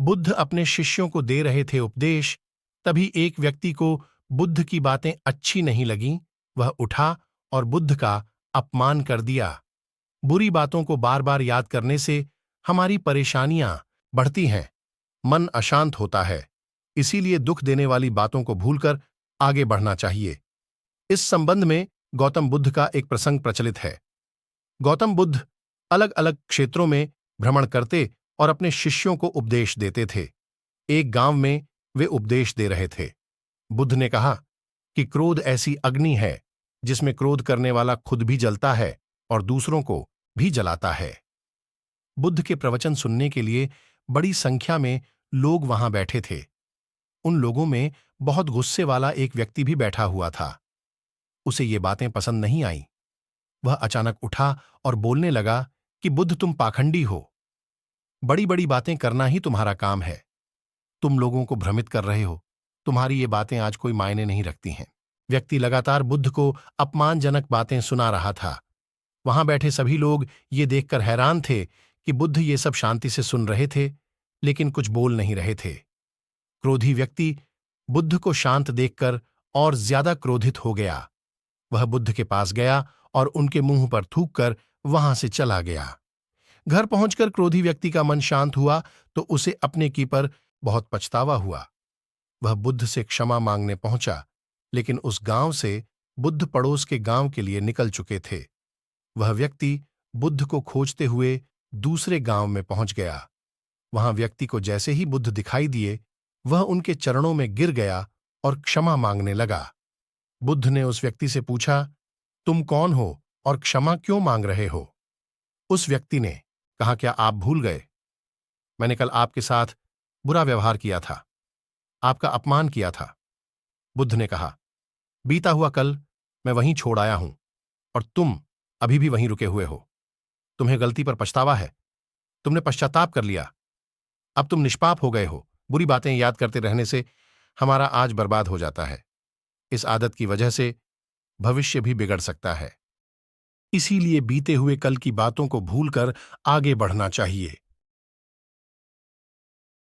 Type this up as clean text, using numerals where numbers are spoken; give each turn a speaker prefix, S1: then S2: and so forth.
S1: बुद्ध अपने शिष्यों को दे रहे थे उपदेश, तभी एक व्यक्ति को बुद्ध की बातें अच्छी नहीं लगीं। वह उठा और बुद्ध का अपमान कर दिया। बुरी बातों को बार बार याद करने से हमारी परेशानियां बढ़ती हैं, मन अशांत होता है। इसीलिए दुख देने वाली बातों को भूलकर आगे बढ़ना चाहिए। इस संबंध में गौतम बुद्ध का एक प्रसंग प्रचलित है। गौतम बुद्ध अलग अलग क्षेत्रों में भ्रमण करते और अपने शिष्यों को उपदेश देते थे। एक गांव में वे उपदेश दे रहे थे। बुद्ध ने कहा कि क्रोध ऐसी अग्नि है जिसमें क्रोध करने वाला खुद भी जलता है और दूसरों को भी जलाता है। बुद्ध के प्रवचन सुनने के लिए बड़ी संख्या में लोग वहां बैठे थे। उन लोगों में बहुत गुस्से वाला एक व्यक्ति भी बैठा हुआ था। उसे ये बातें पसंद नहीं आईं। वह अचानक उठा और बोलने लगा कि बुद्ध, तुम पाखंडी हो। बड़ी बड़ी बातें करना ही तुम्हारा काम है। तुम लोगों को भ्रमित कर रहे हो। तुम्हारी ये बातें आज कोई मायने नहीं रखती हैं। व्यक्ति लगातार बुद्ध को अपमानजनक बातें सुना रहा था। वहां बैठे सभी लोग ये देखकर हैरान थे कि बुद्ध ये सब शांति से सुन रहे थे, लेकिन कुछ बोल नहीं रहे थे। क्रोधी व्यक्ति बुद्ध को शांत देखकर और ज्यादा क्रोधित हो गया। वह बुद्ध के पास गया और उनके मुंह पर थूककर वहां से चला गया। घर पहुंचकर क्रोधी व्यक्ति का मन शांत हुआ तो उसे अपने की पर बहुत पछतावा हुआ। वह बुद्ध से क्षमा मांगने पहुंचा, लेकिन उस गांव से बुद्ध पड़ोस के गांव के लिए निकल चुके थे। वह व्यक्ति बुद्ध को खोजते हुए दूसरे गांव में पहुंच गया। वहां व्यक्ति को जैसे ही बुद्ध दिखाई दिए, वह उनके चरणों में गिर गया और क्षमा मांगने लगा। बुद्ध ने उस व्यक्ति से पूछा, तुम कौन हो और क्षमा क्यों मांग रहे हो? उस व्यक्ति ने कहा, क्या आप भूल गए? मैंने कल आपके साथ बुरा व्यवहार किया था, आपका अपमान किया था। बुद्ध ने कहा, बीता हुआ कल मैं वहीं छोड़ आया हूं और तुम अभी भी वहीं रुके हुए हो। तुम्हें गलती पर पछतावा है। तुमने पश्चाताप कर लिया। अब तुम निष्पाप हो गए हो। बुरी बातें याद करते रहने से हमारा आज बर्बाद हो जाता है। इस आदत की वजह से भविष्य भी बिगड़ सकता है। इसीलिए बीते हुए कल की बातों को भूलकर आगे बढ़ना चाहिए।